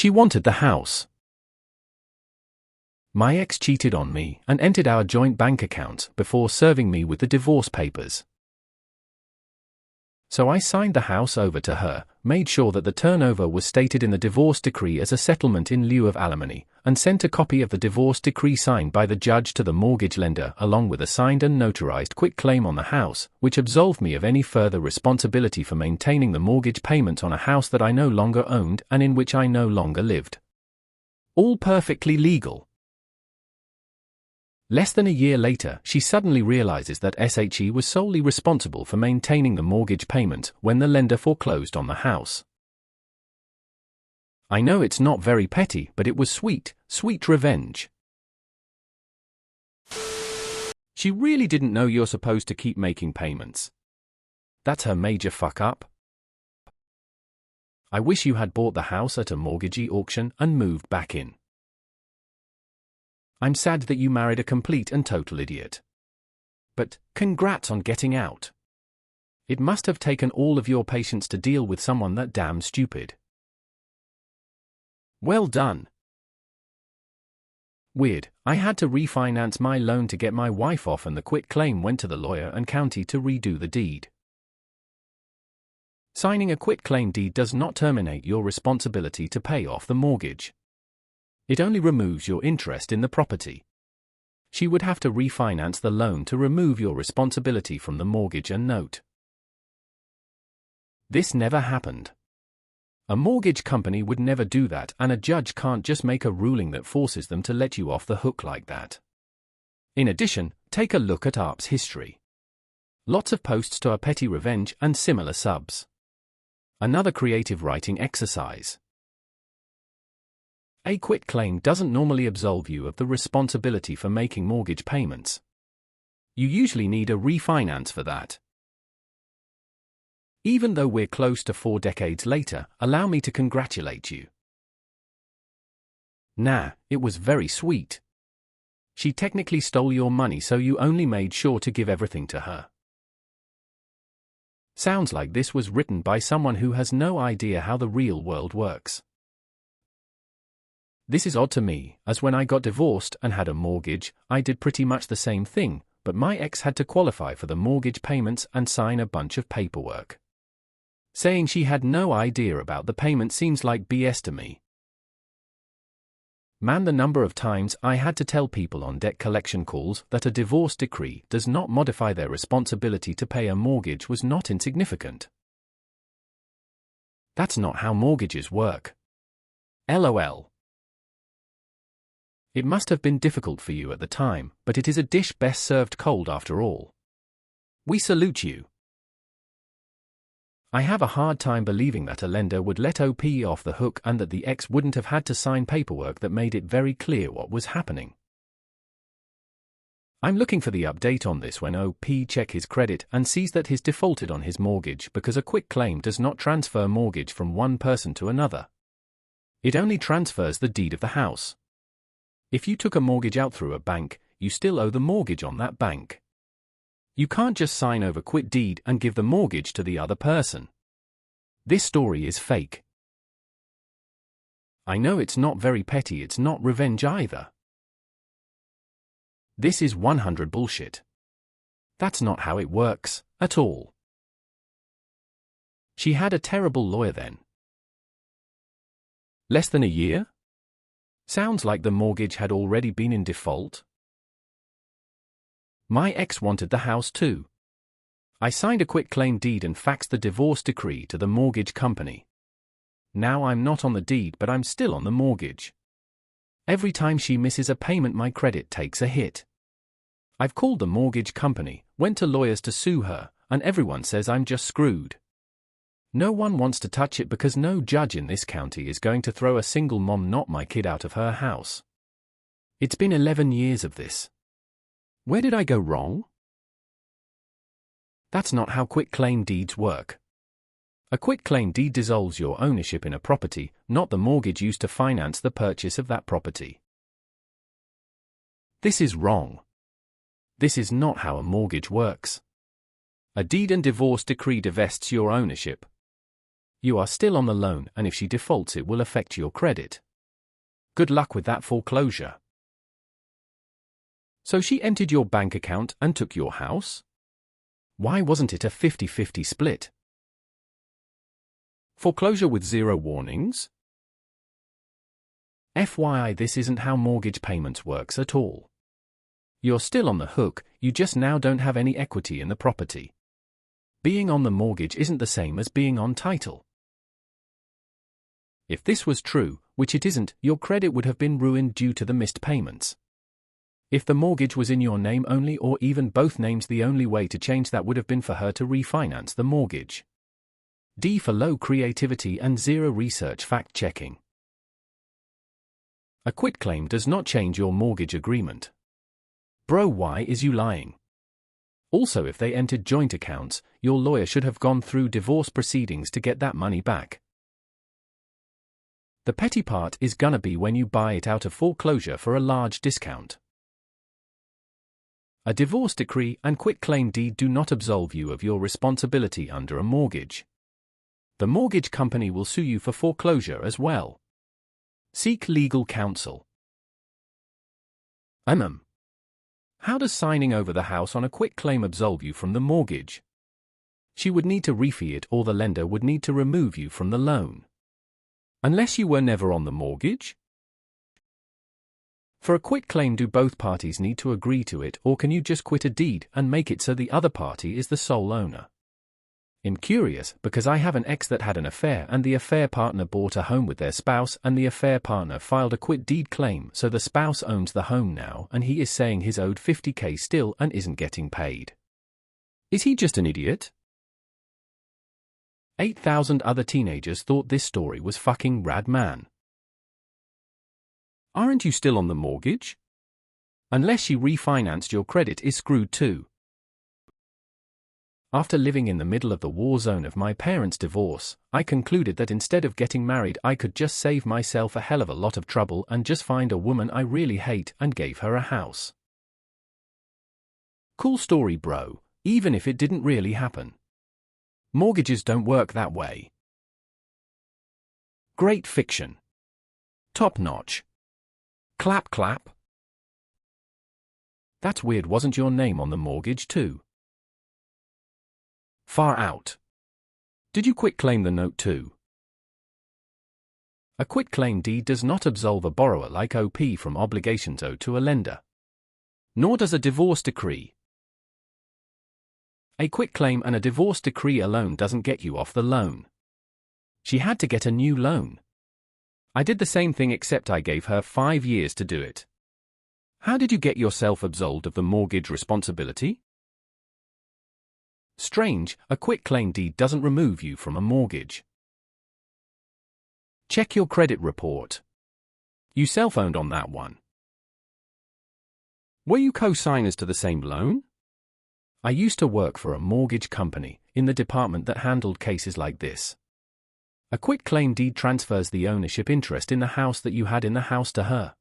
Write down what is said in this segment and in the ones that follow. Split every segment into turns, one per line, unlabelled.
She wanted the house. My ex cheated on me and entered our joint bank accounts before serving me with the divorce papers. So I signed the house over to her, made sure that the turnover was stated in the divorce decree as a settlement in lieu of alimony, and sent a copy of the divorce decree signed by the judge to the mortgage lender along with a signed and notarized quitclaim on the house, which absolved me of any further responsibility for maintaining the mortgage payment on a house that I no longer owned and in which I no longer lived. All perfectly legal. Less than a year later, she suddenly realizes that SHE was solely responsible for maintaining the mortgage payment when the lender foreclosed on the house. I know it's not very petty, but it was sweet, sweet revenge. She really didn't know you're supposed to keep making payments. That's her major fuck up. I wish you had bought the house at a mortgagee auction and moved back in. I'm sad that you married a complete and total idiot. But, congrats on getting out. It must have taken all of your patience to deal with someone that damn stupid. Well done. Weird, I had to refinance my loan to get my wife off and the quitclaim went to the lawyer and county to redo the deed. Signing a quitclaim deed does not terminate your responsibility to pay off the mortgage. It only removes your interest in the property. She would have to refinance the loan to remove your responsibility from the mortgage and note. This never happened. A mortgage company would never do that, and a judge can't just make a ruling that forces them to let you off the hook like that. In addition, take a look at ARP's history. Lots of posts to a petty revenge and similar subs. Another creative writing exercise. A quitclaim doesn't normally absolve you of the responsibility for making mortgage payments. You usually need a refinance for that. Even though we're close to 4 decades later, allow me to congratulate you. Nah, it was very sweet. She technically stole your money, so you only made sure to give everything to her. Sounds like this was written by someone who has no idea how the real world works. This is odd to me, as when I got divorced and had a mortgage, I did pretty much the same thing, but my ex had to qualify for the mortgage payments and sign a bunch of paperwork. Saying she had no idea about the payment seems like BS to me. Man, the number of times I had to tell people on debt collection calls that a divorce decree does not modify their responsibility to pay a mortgage was not insignificant. That's not how mortgages work. LOL. It must have been difficult for you at the time, but it is a dish best served cold after all. We salute you. I have a hard time believing that a lender would let OP off the hook and that the ex wouldn't have had to sign paperwork that made it very clear what was happening. I'm looking for the update on this when OP checks his credit and sees that he's defaulted on his mortgage because a quitclaim does not transfer mortgage from one person to another. It only transfers the deed of the house. If you took a mortgage out through a bank, you still owe the mortgage on that bank. You can't just sign over quit deed and give the mortgage to the other person. This story is fake. I know it's not very petty, it's not revenge either. This is 100% bullshit. That's not how it works, at all. She had a terrible lawyer then. Less than a year? Sounds like the mortgage had already been in default. My ex wanted the house too. I signed a quitclaim deed and faxed the divorce decree to the mortgage company. Now I'm not on the deed, but I'm still on the mortgage. Every time she misses a payment, my credit takes a hit. I've called the mortgage company, went to lawyers to sue her, and everyone says I'm just screwed. No one wants to touch it because no judge in this county is going to throw a single mom not my kid out of her house. It's been 11 years of this. Where did I go wrong? That's not how quitclaim deeds work. A quitclaim deed dissolves your ownership in a property, not the mortgage used to finance the purchase of that property. This is wrong. This is not how a mortgage works. A deed and divorce decree divests your ownership. You are still on the loan, and if she defaults it will affect your credit. Good luck with that foreclosure. So she emptied your bank account and took your house? Why wasn't it a 50-50 split? Foreclosure with zero warnings? FYI, this isn't how mortgage payments works at all. You're still on the hook, you just now don't have any equity in the property. Being on the mortgage isn't the same as being on title. If this was true, which it isn't, your credit would have been ruined due to the missed payments. If the mortgage was in your name only or even both names, the only way to change that would have been for her to refinance the mortgage. D for low creativity and zero research fact-checking. A quitclaim does not change your mortgage agreement. Bro, why is you lying? Also, if they entered joint accounts, your lawyer should have gone through divorce proceedings to get that money back. The petty part is gonna be when you buy it out of foreclosure for a large discount. A divorce decree and quitclaim deed do not absolve you of your responsibility under a mortgage. The mortgage company will sue you for foreclosure as well. Seek legal counsel. How does signing over the house on a quitclaim absolve you from the mortgage? She would need to refee it, or the lender would need to remove you from the loan. Unless you were never on the mortgage? For a quitclaim, do both parties need to agree to it, or can you just quit a deed and make it so the other party is the sole owner? I'm curious because I have an ex that had an affair, and the affair partner bought a home with their spouse, and the affair partner filed a quit deed claim, so the spouse owns the home now, and he is saying he's owed $50,000 still and isn't getting paid. Is he just an idiot? 8,000 other teenagers thought this story was fucking rad, man. Aren't you still on the mortgage? Unless she refinanced, your credit is screwed too. After living in the middle of the war zone of my parents' divorce, I concluded that instead of getting married, I could just save myself a hell of a lot of trouble and just find a woman I really hate and gave her a house. Cool story, bro, even if it didn't really happen. Mortgages don't work that way. Great fiction. Top notch. Clap clap. That's weird, wasn't your name on the mortgage too? Far out. Did you quitclaim the note too? A quitclaim deed does not absolve a borrower like OP from obligations owed to a lender. Nor does a divorce decree. A quitclaim and a divorce decree alone doesn't get you off the loan. She had to get a new loan. I did the same thing, except I gave her 5 years to do it. How did you get yourself absolved of the mortgage responsibility? Strange, a quitclaim deed doesn't remove you from a mortgage. Check your credit report. You self-owned on that one. Were you co-signers to the same loan? I used to work for a mortgage company, in the department that handled cases like this. A quitclaim deed transfers the ownership interest in the house that you had in the house to her.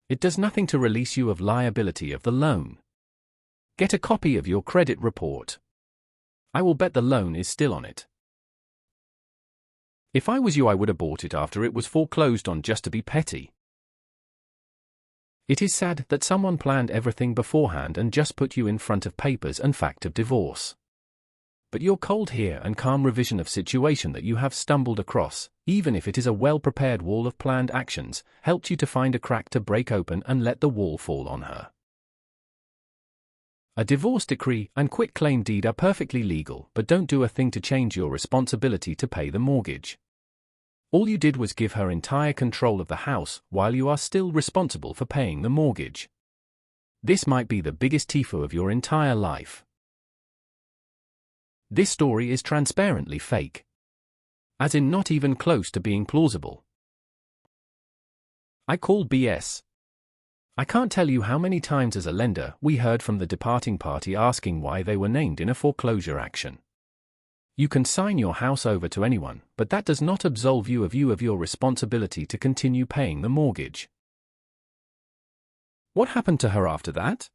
It does nothing to release you of liability of the loan. Get a copy of your credit report. I will bet the loan is still on it. If I was you, I would have bought it after it was foreclosed on just to be petty. It is sad that someone planned everything beforehand and just put you in front of papers and fact of divorce. But your cold here and calm revision of situation that you have stumbled across, even if it is a well-prepared wall of planned actions, helped you to find a crack to break open and let the wall fall on her. A divorce decree and quitclaim deed are perfectly legal, but don't do a thing to change your responsibility to pay the mortgage. All you did was give her entire control of the house while you are still responsible for paying the mortgage. This might be the biggest TIFO of your entire life. This story is transparently fake. As in not even close to being plausible. I call BS. I can't tell you how many times as a lender we heard from the departing party asking why they were named in a foreclosure action. You can sign your house over to anyone, but that does not absolve you of your responsibility to continue paying the mortgage. What happened to her after that?